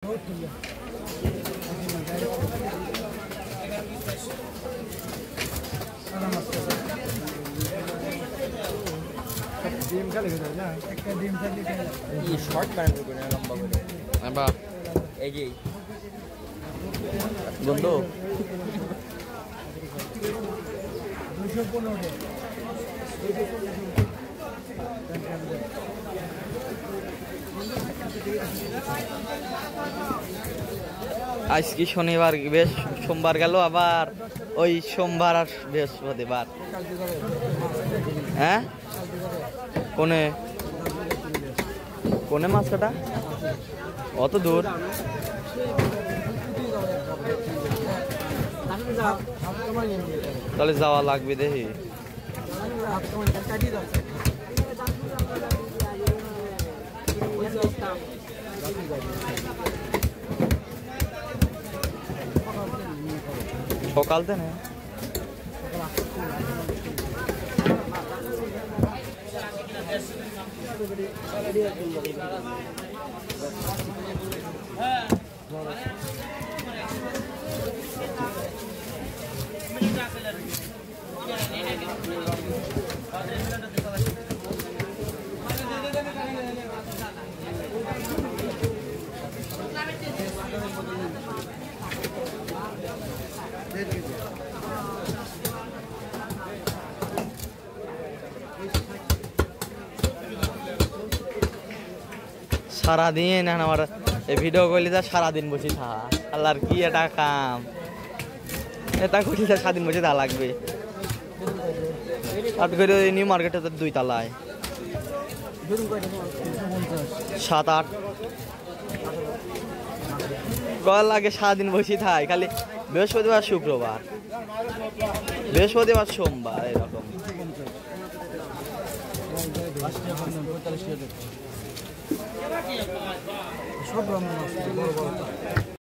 ডিম খালি খেতে না একটা ডিম খালি খেতে এই শর্ট বানাবো করে লম্বা করে আবা এই যে গন্ধ 215 আজ কি শনিবার বেশ সোমবার গেল আবার ওই সোমবার আর বৃহস্পতিবার হ্যাঁ কোনে কোনে মাছ কাটা অত দূর তাহলে যাওয়া লাগবে দেখি সকাল থেকে সারাদিন আমার এই ভিডিও করলে যা সারাদিন বসে থাকা আল্লাহর কি এটা কাম এটা করলে যা সারাদিন বসে থাকা লাগবে আট করে নিউ মার্কেটে তো 2 তলায় 7-8 কল লাগে সারাদিন বসে থাই খালি বৃহস্পতিবার শুক্রবার বৃহস্পতিবার সোমবার এরকম সব রকম